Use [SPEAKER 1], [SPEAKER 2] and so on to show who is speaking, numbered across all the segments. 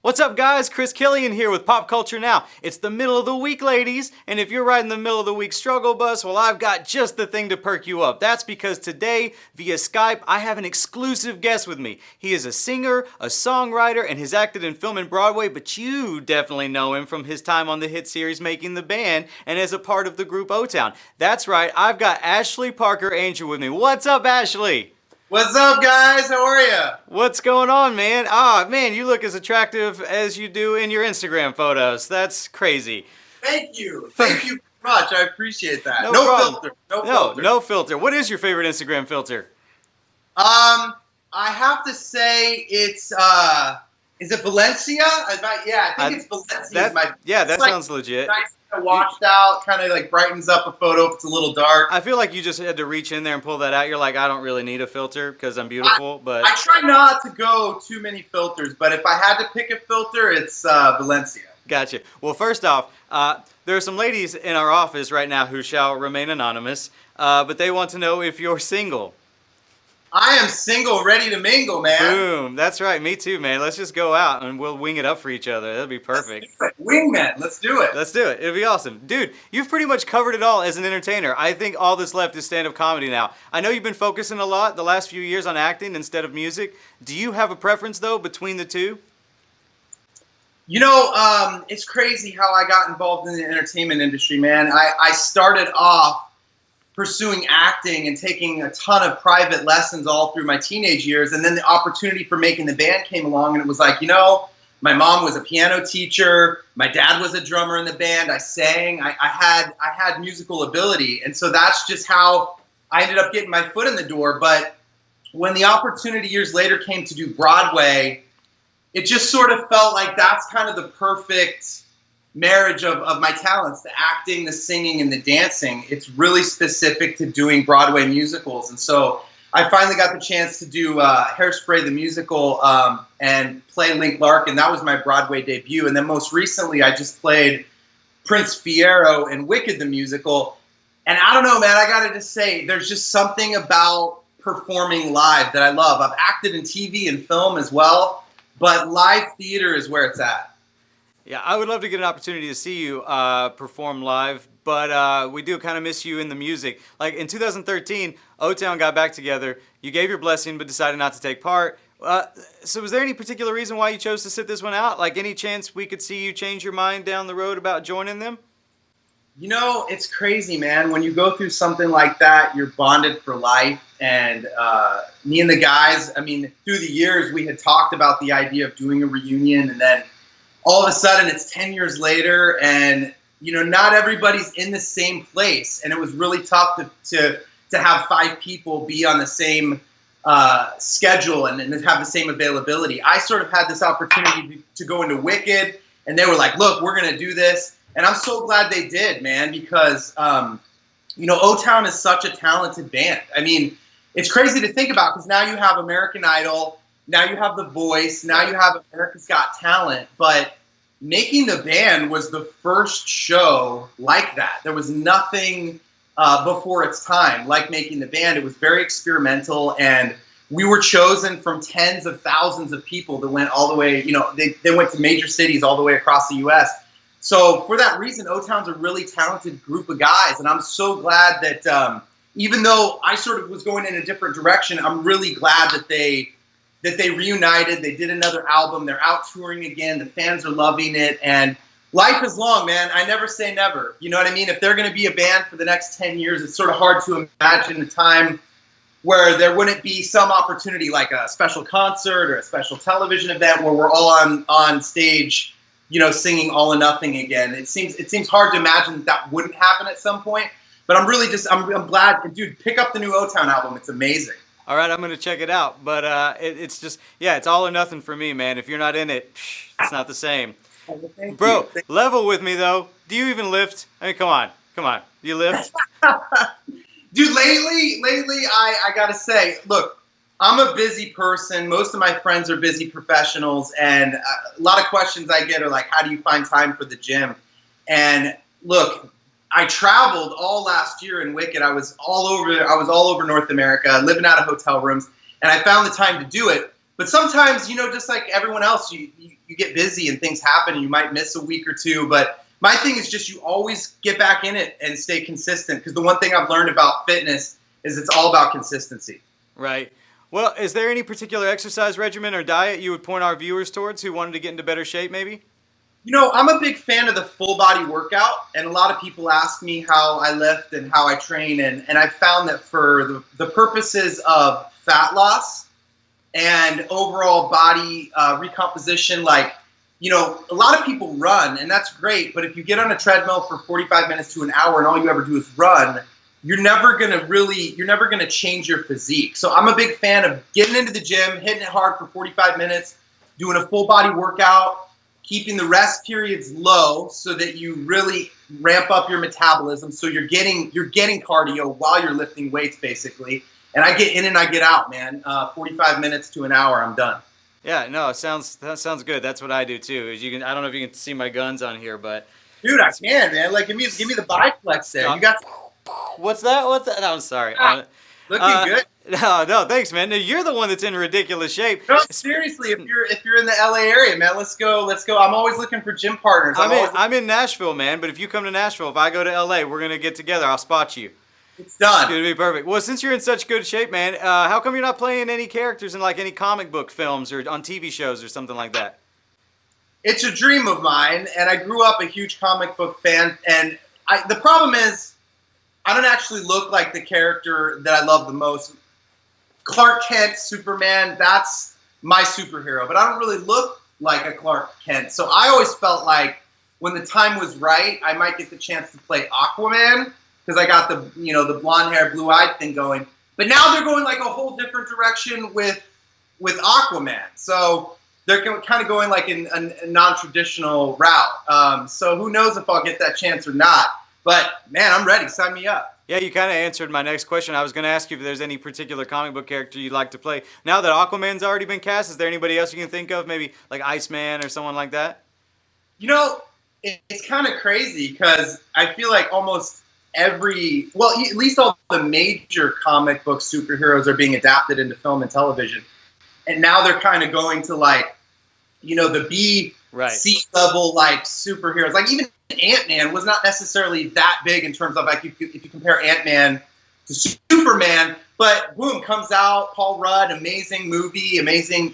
[SPEAKER 1] What's up, guys? Chris Killian here with Pop Culture Now. It's the middle of the week, ladies, and if you're riding the middle of the week struggle bus, well, I've got just the thing to perk you up. That's because today, via Skype, I have an exclusive guest with me. He is a singer, a songwriter, and has acted in film and Broadway, but you definitely know him from his time on the hit series Making the Band and as a part of the group OTOWN. That's right, I've got Ashley Parker Angel with me. What's up, Ashley?
[SPEAKER 2] What's up, guys? How are you?
[SPEAKER 1] What's going on, man? Ah, man, you look as attractive as you do in your Instagram photos. That's crazy.
[SPEAKER 2] Thank you. Thank you very much. I appreciate that.
[SPEAKER 1] No
[SPEAKER 2] filter.
[SPEAKER 1] No filter. What is your favorite Instagram filter?
[SPEAKER 2] I have to say it's is it Valencia? I think it's Valencia.
[SPEAKER 1] That sounds legit.
[SPEAKER 2] Nice, washed out, kind of like brightens up a photo if it's a little dark.
[SPEAKER 1] I feel like you just had to reach in there and pull that out. You're like, I don't really need a filter because I'm beautiful, but
[SPEAKER 2] I try not to go too many filters, but if I had to pick a filter, it's Valencia.
[SPEAKER 1] Gotcha. Well, first off, there are some ladies in our office right now who shall remain anonymous, but they want to know if you're single.
[SPEAKER 2] I am single, ready to mingle, man.
[SPEAKER 1] Boom. That's right. Me too, man. Let's just go out and we'll wing it up for each other. That'd be perfect.
[SPEAKER 2] Wingman. Let's do it.
[SPEAKER 1] Let's do it. It'll be awesome. Dude, you've pretty much covered it all as an entertainer. I think all that's left is stand-up comedy now. I know you've been focusing a lot the last few years on acting instead of music. Do you have a preference, though, between the two?
[SPEAKER 2] You know, it's crazy how I got involved in the entertainment industry, man. I started off pursuing acting and taking a ton of private lessons all through my teenage years. And then the opportunity for Making the Band came along, and it was like, you know, my mom was a piano teacher. My dad was a drummer in the band. I sang. I had musical ability. And so that's just how I ended up getting my foot in the door. But when the opportunity years later came to do Broadway, it just sort of felt like that's kind of the perfect marriage of my talents, the acting, the singing, and the dancing. It's really specific to doing Broadway musicals. And so I finally got the chance to do Hairspray the musical and play Link Larkin. That was my Broadway debut. And then most recently, I just played Prince Fiero in Wicked the musical. And I don't know, man, I got to just say, there's just something about performing live that I love. I've acted in TV and film as well, but live theater is where it's at.
[SPEAKER 1] Yeah, I would love to get an opportunity to see you perform live, but we do kind of miss you in the music. Like in 2013, OTOWN got back together. You gave your blessing, but decided not to take part. So was there any particular reason why you chose to sit this one out? Like any chance we could see you change your mind down the road about joining them?
[SPEAKER 2] You know, it's crazy, man. When you go through something like that, you're bonded for life. And me and the guys, I mean, through the years, we had talked about the idea of doing a reunion, and then all of a sudden it's 10 years later and, you know, not everybody's in the same place. And it was really tough to have 5 people be on the same schedule and have the same availability. I sort of had this opportunity to go into Wicked, and they were like, look, we're going to do this. And I'm so glad they did, man, because, you know, OTOWN is such a talented band. I mean, it's crazy to think about because now you have American Idol, now you have The Voice, now you have America's Got Talent, but Making the Band was the first show like that. There was nothing before its time like Making the Band. It was very experimental, and we were chosen from tens of thousands of people that went all the way, you know, they went to major cities all the way across the U.S. So for that reason, OTOWN's a really talented group of guys, and I'm so glad that even though I sort of was going in a different direction, I'm really glad that they reunited. They did another album. They're out touring again. The fans are loving it. And life is long, man. I never say never. You know what I mean? If they're going to be a band for the next 10 years, it's sort of hard to imagine a time where there wouldn't be some opportunity like a special concert or a special television event where we're all on stage, you know, singing All or Nothing again. It seems hard to imagine that wouldn't happen at some point. But I'm really I'm glad. Dude, pick up the new OTOWN album. It's amazing.
[SPEAKER 1] All right, I'm going to check it out. But it's just, yeah, it's all or nothing for me, man. If you're not in it, it's not the same. Bro, level with me, though. Do you even lift? I mean, come on. Do you lift?
[SPEAKER 2] Dude, lately, I got to say, look, I'm a busy person. Most of my friends are busy professionals. And a lot of questions I get are like, how do you find time for the gym? And look, I traveled all last year in Wicked. I was all over North America, living out of hotel rooms, and I found the time to do it. But sometimes, just like everyone else, you get busy and things happen and you might miss a week or two. But my thing is just you always get back in it and stay consistent, because the one thing I've learned about fitness is it's all about consistency.
[SPEAKER 1] Right. Well, is there any particular exercise regimen or diet you would point our viewers towards who wanted to get into better shape maybe?
[SPEAKER 2] I'm a big fan of the full body workout, and a lot of people ask me how I lift and how I train, and I've found that for the purposes of fat loss and overall body recomposition, like, a lot of people run, and that's great, but if you get on a treadmill for 45 minutes to an hour and all you ever do is run, you're never going to change your physique. So I'm a big fan of getting into the gym, hitting it hard for 45 minutes, doing a full body workout, keeping the rest periods low so that you really ramp up your metabolism. So you're getting cardio while you're lifting weights, basically. And I get in and I get out, man. 45 minutes to an hour, I'm done.
[SPEAKER 1] Yeah, no, that sounds good. That's what I do too. I don't know if you can see my guns on here, but
[SPEAKER 2] dude, I can, man. Like, give me the biflex there. You got.
[SPEAKER 1] What's that? No, I'm sorry.
[SPEAKER 2] Looking good.
[SPEAKER 1] No, thanks, man. You're the one that's in ridiculous shape.
[SPEAKER 2] No, seriously, if you're in the LA area, man, let's go. I'm always looking for gym partners.
[SPEAKER 1] I'm in Nashville, man. But if you come to Nashville, if I go to LA, we're gonna get together. I'll spot you.
[SPEAKER 2] It's done.
[SPEAKER 1] It's gonna be perfect. Well, since you're in such good shape, man, how come you're not playing any characters in like any comic book films or on TV shows or something like that?
[SPEAKER 2] It's a dream of mine, and I grew up a huge comic book fan. And the problem is, I don't actually look like the character that I love the most. Clark Kent, Superman, that's my superhero. But I don't really look like a Clark Kent. So I always felt like when the time was right, I might get the chance to play Aquaman, because I got the blonde hair, blue-eyed thing going. But now they're going like a whole different direction with Aquaman. So they're kind of going like in a non-traditional route. So who knows if I'll get that chance or not. But, man, I'm ready. Sign me up.
[SPEAKER 1] Yeah, you kind of answered my next question. I was going to ask you if there's any particular comic book character you'd like to play. Now that Aquaman's already been cast, is there anybody else you can think of? Maybe like Iceman or someone like that?
[SPEAKER 2] It's kind of crazy because I feel like almost at least all the major comic book superheroes are being adapted into film and television. And now they're kind of going to like, the B, C level like superheroes. Like even Ant-Man was not necessarily that big in terms of like if you compare Ant-Man to Superman, but boom, comes out, Paul Rudd, amazing movie, amazing,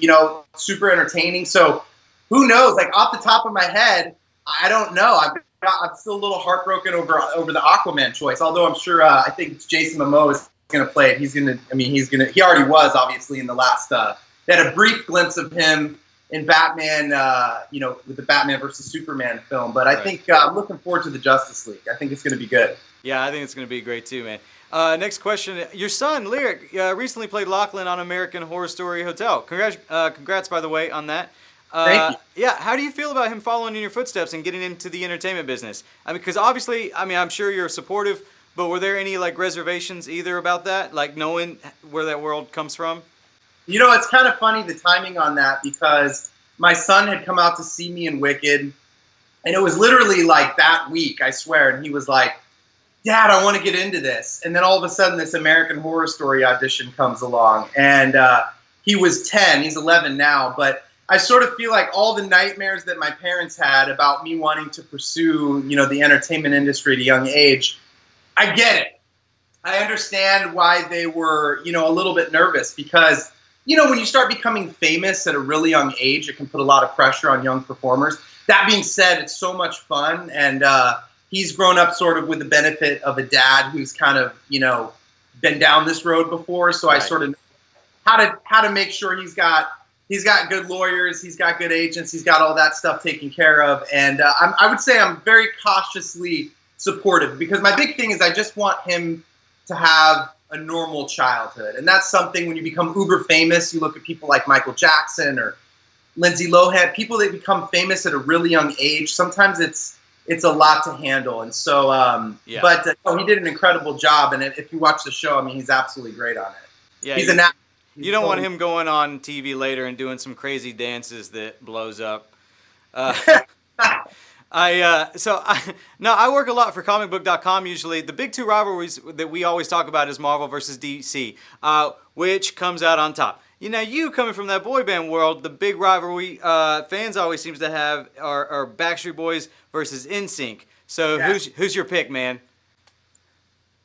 [SPEAKER 2] super entertaining. So who knows? Like off the top of my head, I don't know. I'm still a little heartbroken over the Aquaman choice. Although I'm sure I think it's Jason Momoa is going to play it. He already was obviously in the last. They had a brief glimpse of him in Batman, with the Batman versus Superman film. But I think I'm looking forward to the Justice League. I think it's going to be good.
[SPEAKER 1] Yeah, I think it's going to be great too, man. Next question. Your son, Lyric, recently played Lachlan on American Horror Story Hotel. Congrats, by the way, on that.
[SPEAKER 2] Thank you.
[SPEAKER 1] Yeah, how do you feel about him following in your footsteps and getting into the entertainment business? Because obviously, I'm sure you're supportive, but were there any like reservations either about that, like knowing where that world comes from?
[SPEAKER 2] It's kind of funny, the timing on that, because my son had come out to see me in Wicked, and it was literally like that week, I swear, and he was like, Dad, I want to get into this. And then all of a sudden this American Horror Story audition comes along, and he was 10, he's 11 now, but I sort of feel like all the nightmares that my parents had about me wanting to pursue, the entertainment industry at a young age, I get it. I understand why they were, a little bit nervous, because when you start becoming famous at a really young age, it can put a lot of pressure on young performers. That being said, it's so much fun, and he's grown up sort of with the benefit of a dad who's kind of, been down this road before, so I sort of know how to make sure he's got good lawyers, he's got good agents, he's got all that stuff taken care of, and I would say I'm very cautiously supportive, because my big thing is I just want him to have a normal childhood. And that's something when you become uber famous, you look at people like Michael Jackson or Lindsay Lohan, people that become famous at a really young age, sometimes it's a lot to handle. And so, but he did an incredible job. And if you watch the show, he's absolutely great on it.
[SPEAKER 1] Yeah, you don't want him going on TV later and doing some crazy dances that blows up. I work a lot for Comicbook.com usually. The big two rivalries that we always talk about is Marvel versus DC, which comes out on top. You know, you coming from that boy band world, the big rivalry fans always seems to have are Backstreet Boys versus NSYNC. So
[SPEAKER 2] Yeah.
[SPEAKER 1] who's your pick, man?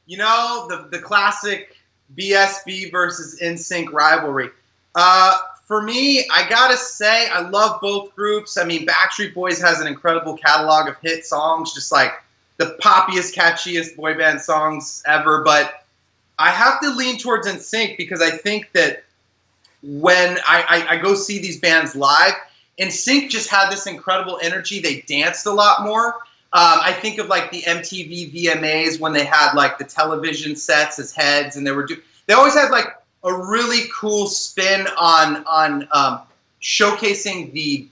[SPEAKER 2] You know, the classic BSB versus NSYNC rivalry. For me, I gotta say, I love both groups. I mean, Backstreet Boys has an incredible catalog of hit songs, just like the poppiest, catchiest boy band songs ever. But I have to lean towards NSYNC because I think that when I go see these bands live, NSYNC just had this incredible energy. They danced a lot more. I think of like the MTV VMAs when they had like the television sets as heads, and they always had like a really cool spin on showcasing the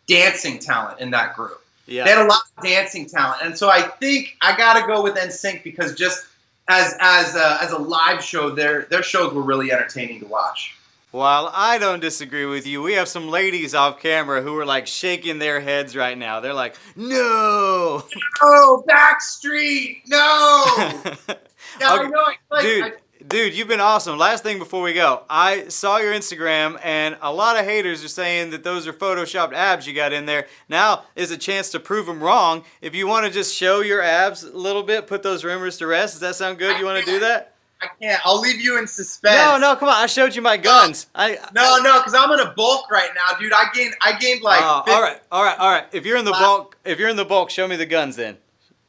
[SPEAKER 2] dancing talent in that group.
[SPEAKER 1] Yeah.
[SPEAKER 2] They had a lot of dancing talent, and so I think I gotta go with NSYNC because just as a live show, their shows were really entertaining to watch.
[SPEAKER 1] Well, I don't disagree with you. We have some ladies off camera who are like shaking their heads right now. They're like, no!
[SPEAKER 2] Oh, Backstreet! No! Yeah,
[SPEAKER 1] Okay,
[SPEAKER 2] I know.
[SPEAKER 1] Dude, you've been awesome. Last thing before we go. I saw your Instagram, and a lot of haters are saying that those are Photoshopped abs you got in there. Now is a chance to prove them wrong. If you want to just show your abs a little bit, put those rumors to rest. Does that sound good? You want to do that?
[SPEAKER 2] I can't. I'll leave you in suspense.
[SPEAKER 1] No, come on. I showed you my guns.
[SPEAKER 2] No, because I'm in a bulk right now, dude. I gained like.
[SPEAKER 1] All right. If you're in the bulk, show me the guns then.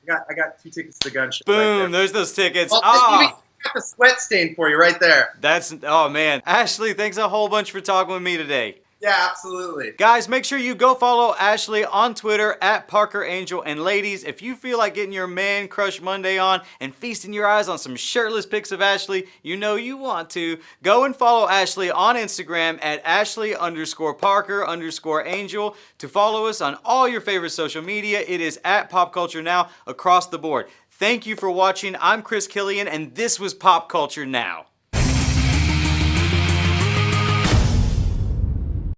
[SPEAKER 2] I got 2 tickets to the gun show.
[SPEAKER 1] Boom,
[SPEAKER 2] right there.
[SPEAKER 1] there's those tickets.
[SPEAKER 2] I got the sweat stain for you right there.
[SPEAKER 1] Oh man. Ashley, thanks a whole bunch for talking with me today.
[SPEAKER 2] Yeah, absolutely.
[SPEAKER 1] Guys, make sure you go follow Ashley on Twitter at Parker Angel. And ladies, if you feel like getting your Man Crush Monday on and feasting your eyes on some shirtless pics of Ashley, you know you want to, go and follow Ashley on Instagram at Ashley_Parker_Angel to follow us on all your favorite social media. It is at Pop Culture Now across the board. Thank you for watching. I'm Chris Killian, and this was Pop Culture Now.